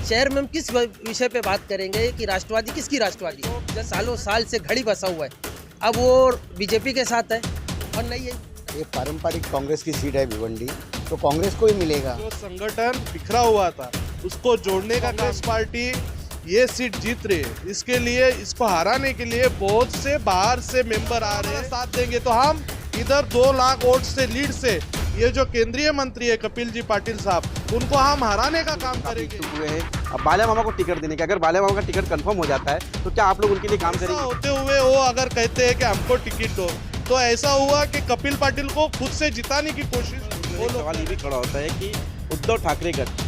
शहर में हम किस विषय पे बात करेंगे कि राष्ट्रवादी किसकी राष्ट्रवादी, जो सालों साल से घड़ी बसा हुआ है, अब वो बीजेपी के साथ है और नहीं है। ये पारंपरिक कांग्रेस की सीट है भिवंडी, तो कांग्रेस को ही मिलेगा। जो संगठन बिखरा हुआ था उसको जोड़ने का कांग्रेस पार्टी ये सीट जीत रही है। इसके लिए इसको हराने के लिए बहुत से बाहर से मेंबर आ रहे हैं, साथ देंगे तो हम इधर 2 लाख वोट से लीड से ये जो केंद्रीय मंत्री है कपिल जी पाटिल साहब, उनको हम हराने का काम करेंगे। हुए हैं अब बाल्या मामा को टिकट देने का, अगर बाल्या मामा का टिकट कंफर्म हो जाता है तो क्या आप लोग उनके लिए काम करेंगे? होते हुए वो अगर कहते हैं कि हमको टिकट दो, तो ऐसा हुआ कि कपिल पाटिल को खुद से जिताने की कोशिश। वो सवाल ये भी खड़ा होता है कि उद्धव ठाकरे गठ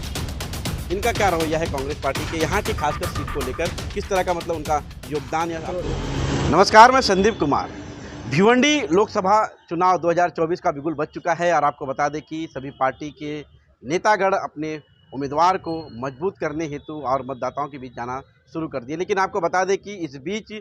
इनका क्या रवैया है कांग्रेस पार्टी के यहाँ की खासकर सीट को लेकर, किस तरह का मतलब उनका योगदान या। नमस्कार, मैं संदीप कुमार। भिवंडी लोकसभा चुनाव 2024 का बिगुल बज चुका है और आपको बता दें कि सभी पार्टी के नेतागण अपने उम्मीदवार को मजबूत करने हेतु और मतदाताओं के बीच जाना शुरू कर दिए। लेकिन आपको बता दें कि इस बीच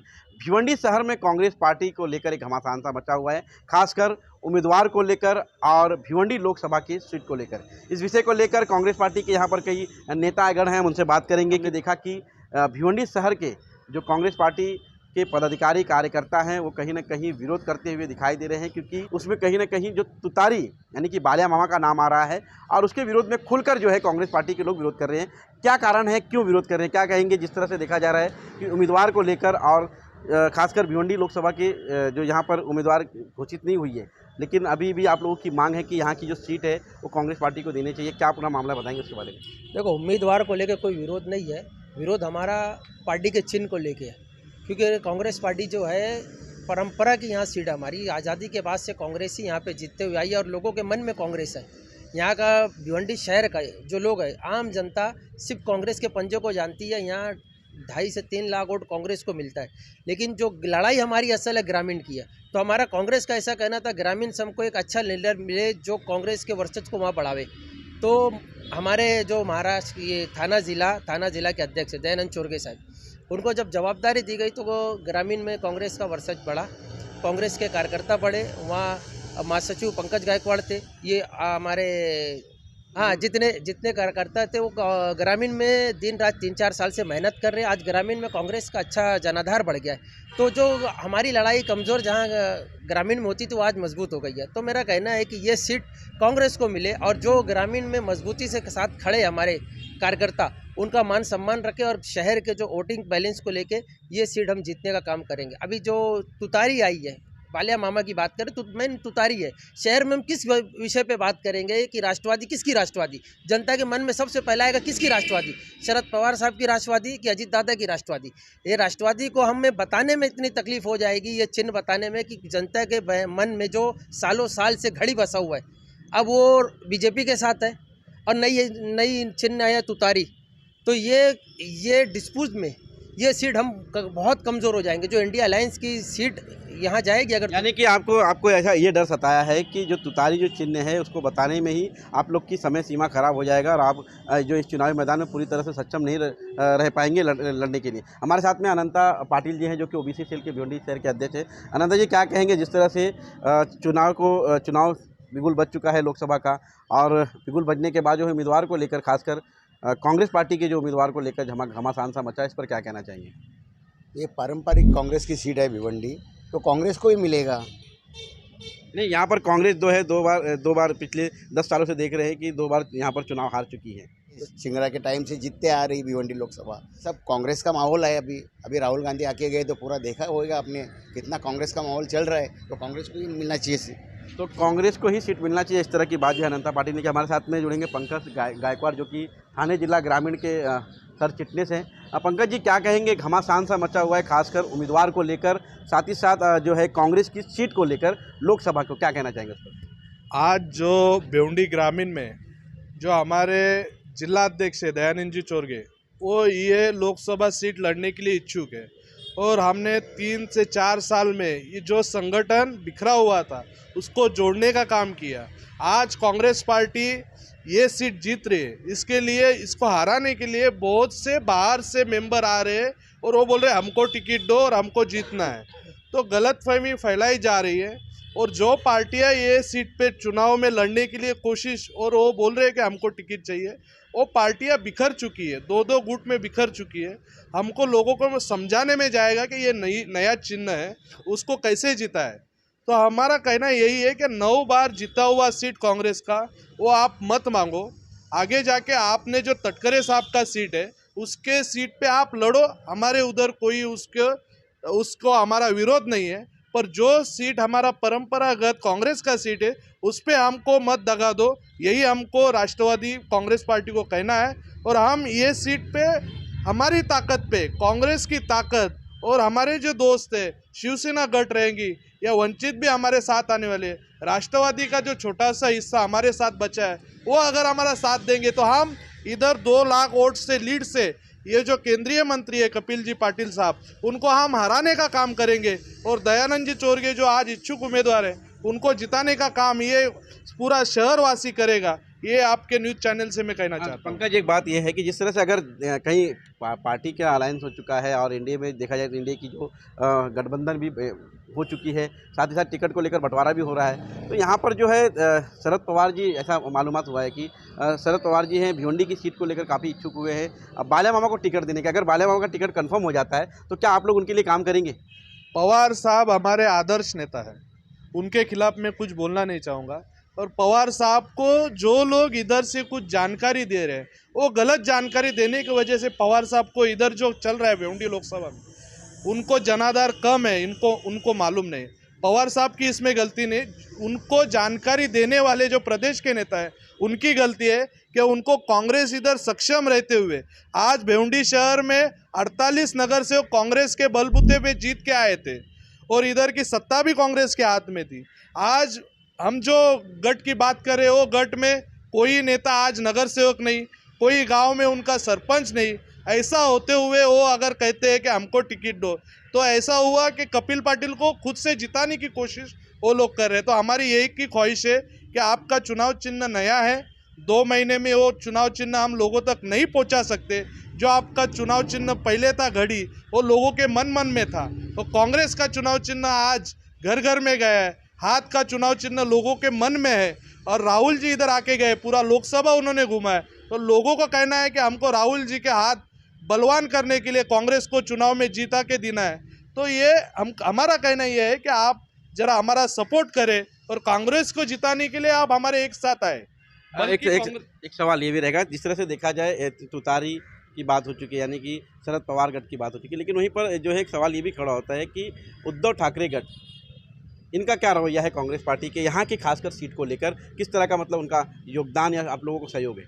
भिवंडी शहर में कांग्रेस पार्टी को लेकर एक घमासान सा मचा हुआ है, खासकर उम्मीदवार को लेकर और भिवंडी लोकसभा की सीट को लेकर। इस विषय को लेकर कांग्रेस पार्टी के यहाँ पर कई नेतागण हैं, हम उनसे बात करेंगे कि देखा कि भिवंडी शहर के जो कांग्रेस पार्टी के पदाधिकारी कार्यकर्ता हैं वो कहीं ना कहीं विरोध करते हुए दिखाई दे रहे हैं, क्योंकि उसमें कहीं ना कहीं जो तुतारी यानी कि बाल्या मामा का नाम आ रहा है और उसके विरोध में खुलकर जो है कांग्रेस पार्टी के लोग विरोध कर रहे हैं। क्या कारण है, क्यों विरोध कर रहे हैं, क्या कहेंगे? जिस तरह से देखा जा रहा है कि उम्मीदवार को लेकर और खासकर भिवंडी लोकसभा के जो यहाँ पर उम्मीदवार घोषित नहीं हुई है, लेकिन अभी भी आप लोगों की मांग है कि यहाँ की जो सीट है वो कांग्रेस पार्टी को देनी चाहिए। क्या पूरा मामला बताएंगे उसके बारे में? देखो, उम्मीदवार को लेकर कोई विरोध नहीं है, विरोध हमारा पार्टी के चिन्ह को लेके है, क्योंकि कांग्रेस पार्टी जो है परंपरा की यहाँ सीट हमारी आज़ादी के बाद से कांग्रेस ही यहाँ पे जीतते हुए आई है और लोगों के मन में कांग्रेस है। यहाँ का भिवंडी शहर का जो लोग है, आम जनता सिर्फ कांग्रेस के पंजों को जानती है। यहाँ 2.5 से 3 लाख वोट कांग्रेस को मिलता है, लेकिन जो लड़ाई हमारी असल है ग्रामीण की है। तो हमारा कांग्रेस का ऐसा कहना था, ग्रामीण से हमको एक अच्छा लीडर मिले जो कांग्रेस के वर्चस्व को वहाँ बढ़ावे। तो हमारे जो महाराष्ट्र ये थाना जिला के अध्यक्ष है दयानंद चोरगे साहब, उनको जब जवाबदारी दी गई तो वो ग्रामीण में कांग्रेस का वर्चस्व बढ़ा, कांग्रेस के कार्यकर्ता बढ़े। वहाँ महासचिव पंकज गायकवाड़ थे, ये हमारे जितने कार्यकर्ता थे वो ग्रामीण में दिन रात 3-4 साल से मेहनत कर रहे हैं। आज ग्रामीण में कांग्रेस का अच्छा जनाधार बढ़ गया है। तो जो हमारी लड़ाई कमज़ोर जहाँ ग्रामीण में होती थी वो आज मजबूत हो गई है। तो मेरा कहना है कि ये सीट कांग्रेस को मिले और जो ग्रामीण में मजबूती से साथ खड़े हमारे कार्यकर्ता, उनका मान सम्मान रखें और शहर के जो वोटिंग बैलेंस को लेके ये सीट हम जीतने का काम करेंगे। अभी जो तुतारी आई है, बाल्या मामा की बात करें तो मेन तुतारी है। शहर में हम किस विषय पे बात करेंगे कि राष्ट्रवादी किसकी राष्ट्रवादी, जनता के मन में सबसे पहला आएगा किसकी राष्ट्रवादी, शरद पवार साहब की राष्ट्रवादी कि अजीत दादा की राष्ट्रवादी। ये राष्ट्रवादी को हमें बताने में इतनी तकलीफ हो जाएगी, ये चिन्ह बताने में, कि जनता के मन में जो सालों साल से घड़ी बसा हुआ है, अब वो बीजेपी के साथ है और नई चिन्ह है तुतारी। तो ये डिस्प्यूट में ये सीट हम बहुत कमज़ोर हो जाएंगे। जो इंडिया अलायंस की सीट यहाँ जाएगी अगर, यानी कि आपको ऐसा ये डर सताया है कि जो तुतारी जो चिन्ह है उसको बताने में ही आप लोग की समय सीमा खराब हो जाएगा और आप जो इस चुनावी मैदान में पूरी तरह से सक्षम नहीं रह पाएंगे लड़ने के लिए। हमारे साथ में अनंता पाटिल जी हैं, जो कि ओबीसी सेल के भिवंडी शहर के अध्यक्ष हैं। अनंता जी, क्या कहेंगे जिस तरह से चुनाव बिगुल बज चुका है लोकसभा का, और बिगुल बजने के बाद जो उम्मीदवार को लेकर खासकर कांग्रेस पार्टी के जो उम्मीदवार को लेकर घमासान सा मचा, इस पर क्या कहना चाहेंगे? ये पारंपरिक कांग्रेस की सीट है भिवंडी, तो कांग्रेस को ही मिलेगा। नहीं, यहाँ पर कांग्रेस दो बार पिछले 10 सालों से देख रहे हैं कि 2 बार यहाँ पर चुनाव हार चुकी है। सिंगरा के टाइम से जीतते आ रही भिवंडी लोकसभा, सब कांग्रेस का माहौल है। अभी राहुल गांधी आके गए तो पूरा देखा होगा आपने कितना कांग्रेस का माहौल चल रहा है, तो कांग्रेस को ही मिलना चाहिए। तो कांग्रेस को ही सीट मिलना चाहिए, इस तरह की बात जो अनंता पाटिल ने की। हमारे साथ में जुड़ेंगे पंकज गायकवाड़, जो कि थाने जिला ग्रामीण के सर चिटनेस हैं। पंकज जी, क्या कहेंगे? घमासान सा मचा हुआ है खासकर उम्मीदवार को लेकर, साथ ही साथ जो है कांग्रेस की सीट को लेकर लोकसभा को, क्या कहना चाहेंगे उस पर? आज जो भिवंडी ग्रामीण में जो हमारे जिला अध्यक्ष है दयानंद जी चोरगे, वो ये लोकसभा सीट लड़ने के लिए इच्छुक है और हमने 3 से 4 साल में ये जो संगठन बिखरा हुआ था उसको जोड़ने का काम किया। आज कांग्रेस पार्टी ये सीट जीत रही है। इसके लिए इसको हराने के लिए बहुत से बाहर से मेंबर आ रहे हैं और वो बोल रहे हैं हमको टिकट दो और हमको जीतना है। तो गलतफहमी फैलाई जा रही है और जो पार्टियां ये सीट पे चुनाव में लड़ने के लिए कोशिश और वो बोल रहे हैं कि हमको टिकट चाहिए, वो पार्टियां बिखर चुकी है, दो दो गुट में बिखर चुकी है। हमको लोगों को समझाने में जाएगा कि ये नया चिन्ह है, उसको कैसे जीता है। तो हमारा कहना यही है कि 9 बार जीता हुआ सीट कांग्रेस का वो आप मत मांगो। आगे जाके आपने जो तटकरे साहब का सीट है उसके सीट पे आप लड़ो, हमारे उधर कोई उसको हमारा विरोध नहीं है। पर जो सीट हमारा परंपरागत कांग्रेस का सीट है उस पे हमको मत दगा दो, यही हमको राष्ट्रवादी कांग्रेस पार्टी को कहना है। और हम ये सीट पे हमारी ताकत पे, कांग्रेस की ताकत और हमारे जो दोस्त है शिवसेना गठ रहेंगी या वंचित भी हमारे साथ आने वाले, राष्ट्रवादी का जो छोटा सा हिस्सा हमारे साथ बचा है वो अगर हमारा साथ देंगे तो हम इधर 2 लाख वोट से लीड से ये जो केंद्रीय मंत्री है कपिल जी पाटिल साहब, उनको हम हराने का काम करेंगे। और दयानंद जी चोरगे जो आज इच्छुक उम्मीदवार है उनको जिताने का काम ये पूरा शहरवासी करेगा। ये आपके न्यूज़ चैनल से मैं कहना चाहता हूँ। पंकज, एक बात यह है कि जिस तरह से अगर कहीं पार्टी का अलायंस हो चुका है और इंडिया में देखा जाए तो इंडिया की जो गठबंधन भी हो चुकी है, साथ ही साथ टिकट को लेकर बंटवारा भी हो रहा है, तो यहाँ पर जो है शरद पवार जी, ऐसा मालूमात हुआ है कि शरद पवार जी हैं भिवंडी की सीट को लेकर काफ़ी इच्छुक हुए हैं अब बाल्या मामा को टिकट देने का। अगर बाल्या मामा का टिकट कंफर्म हो जाता है तो क्या आप लोग उनके लिए काम करेंगे? पवार साहब हमारे आदर्श नेता है, उनके खिलाफ मैं कुछ बोलना नहीं चाहूँगा। और पवार साहब को जो लोग इधर से कुछ जानकारी दे रहे हैं वो गलत जानकारी देने की वजह से पवार साहब को इधर जो चल रहा है भिवंडी लोकसभा में, उनको जनाधार कम है, उनको मालूम नहीं। पवार साहब की इसमें गलती नहीं, उनको जानकारी देने वाले जो प्रदेश के नेता है उनकी गलती है कि उनको कांग्रेस इधर सक्षम रहते हुए आज भिवंडी शहर में 48 नगर से कांग्रेस के बलबूते पे जीत के आए थे और इधर की सत्ता भी कांग्रेस के हाथ में थी। आज हम जो गठ की बात कर रहे हो, गठ में कोई नेता आज नगर सेवक नहीं, कोई गांव में उनका सरपंच नहीं। ऐसा होते हुए वो अगर कहते हैं कि हमको टिकट दो, तो ऐसा हुआ कि कपिल पाटिल को खुद से जिताने की कोशिश वो लोग कर रहे हैं। तो हमारी यही की ख्वाहिश है कि आपका चुनाव चिन्ह नया है, 2 महीने में वो चुनाव चिन्ह हम लोगों तक नहीं पहुंचा सकते। जो आपका चुनाव चिन्ह पहले था घड़ी, वो लोगों के मन में था। तो कांग्रेस का चुनाव चिन्ह आज घर घर में गया है, हाथ का चुनाव चिन्ह लोगों के मन में है। और राहुल जी इधर आके गए, पूरा लोकसभा उन्होंने घूमा है। तो लोगों को कहना है कि हमको राहुल जी के हाथ बलवान करने के लिए कांग्रेस को चुनाव में जीता के देना है। तो ये हमारा कहना ये है कि आप जरा हमारा सपोर्ट करें और कांग्रेस को जिताने के लिए आप हमारे एक साथ आए। एक सवाल ये भी रहेगा, जिस तरह से देखा जाए तुतारी की बात हो चुकी है, यानी कि शरद पवार गठ की बात हो चुकी है, लेकिन वहीं पर जो है एक सवाल ये भी खड़ा होता है कि उद्धव ठाकरे गठ, इनका क्या रवैया है कांग्रेस पार्टी के यहाँ की खासकर सीट को लेकर? किस तरह का मतलब उनका योगदान या आप लोगों को सहयोग है?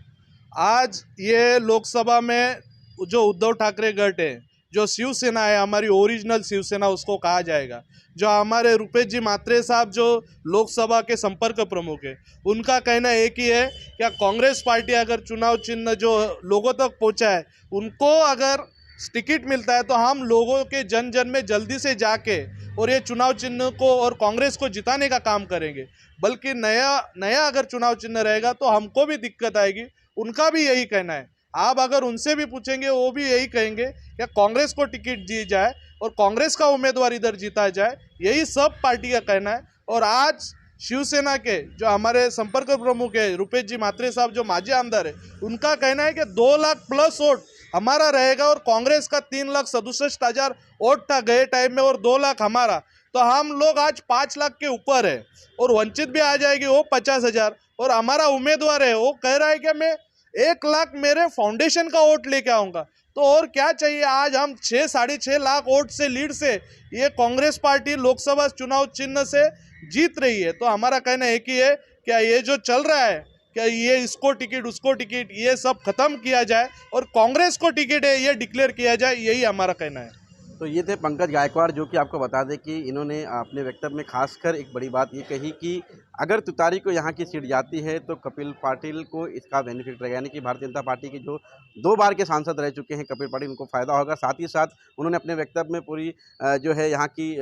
आज ये लोकसभा में जो उद्धव ठाकरे गठ है, जो शिवसेना है, हमारी ओरिजिनल शिवसेना उसको कहा जाएगा, जो हमारे रुपेश जी मात्रे साहब जो लोकसभा के संपर्क प्रमुख है, उनका कहना एक ही है कि कांग्रेस पार्टी अगर चुनाव चिन्ह जो लोगों तक पहुंचा है उनको अगर टिकट मिलता है तो हम लोगों के जन जन में जल्दी से जाके और ये चुनाव चिन्ह को और कांग्रेस को जिताने का काम करेंगे। बल्कि नया अगर चुनाव चिन्ह रहेगा तो हमको भी दिक्कत आएगी। उनका भी यही कहना है, आप अगर उनसे भी पूछेंगे वो भी यही कहेंगे कि कांग्रेस को टिकट दी जाए और कांग्रेस का उम्मीदवार इधर जीता जाए, यही सब पार्टी का कहना है। और आज शिवसेना के जो हमारे संपर्क प्रमुख है रुपेश जी मात्रे साहब जो माजी आमदार है, उनका कहना है कि 2 लाख प्लस वोट हमारा रहेगा और कांग्रेस का 3,67,000 वोट था गए टाइम में और 2 लाख हमारा, तो हम लोग आज 5 लाख के ऊपर है। और वंचित भी आ जाएगी वो 50,000 और हमारा उम्मीदवार है वो कह रहा है कि मैं 1 लाख मेरे फाउंडेशन का वोट लेके आऊँगा। तो और क्या चाहिए? आज हम 6-6.5 लाख वोट से लीड से ये कांग्रेस पार्टी लोकसभा चुनाव चिन्ह से जीत रही है। तो हमारा कहना एक ही है क्या ये जो चल रहा है क्या ये इसको टिकट उसको टिकट ये सब खत्म किया जाए और कांग्रेस को टिकट है ये डिक्लेयर किया जाए, यही हमारा कहना है। तो ये थे पंकज गायकवाड़, जो कि आपको बता दें कि इन्होंने अपने वक्तव्य में खासकर एक बड़ी बात ये कही कि अगर तुतारी को यहाँ की सीट जाती है तो कपिल पाटिल को इसका बेनिफिट रहेगा, यानी कि भारतीय जनता पार्टी के जो 2 बार के सांसद रह चुके हैं कपिल पाटिल, उनको फ़ायदा होगा। साथ ही साथ उन्होंने अपने वक्तव्य में पूरी जो है यहाँ की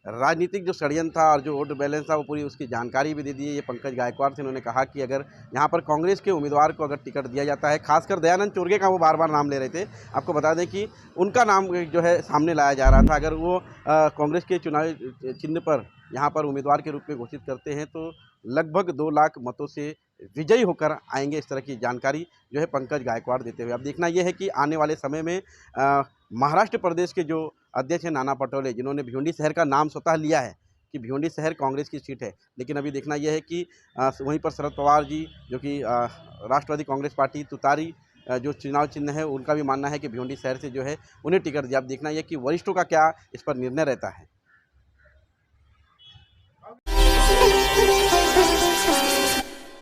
राजनीतिक जो षड्यंत्र था और जो वोट बैलेंस था वो पूरी उसकी जानकारी भी दे दी है। ये पंकज गायकवाड़ से उन्होंने कहा कि अगर यहाँ पर कांग्रेस के उम्मीदवार को अगर टिकट दिया जाता है, खासकर दयानंद चोरगे का वो बार बार नाम ले रहे थे, आपको बता दें कि उनका नाम जो है सामने लाया जा रहा था। अगर वो कांग्रेस के चुनावी चिन्ह पर यहाँ पर उम्मीदवार के रूप में घोषित करते हैं तो लगभग 2 लाख मतों से विजयी होकर आएंगे, इस तरह की जानकारी जो है पंकज गायकवाड़ देते हुए। अब देखना यह है कि आने वाले समय में महाराष्ट्र प्रदेश के जो अध्यक्ष हैं नाना पटोले, जिन्होंने भिवंडी शहर का नाम स्वतः लिया है कि भिवंडी शहर कांग्रेस की सीट है, लेकिन अभी देखना यह है कि वहीं पर शरद पवार जी जो कि राष्ट्रवादी कांग्रेस पार्टी तुतारी जो चुनाव चिन्ह है, उनका भी मानना है कि भिवंडी शहर से जो है उन्हें टिकट दिया। अब देखना यह कि वरिष्ठों का क्या इस पर निर्णय रहता है।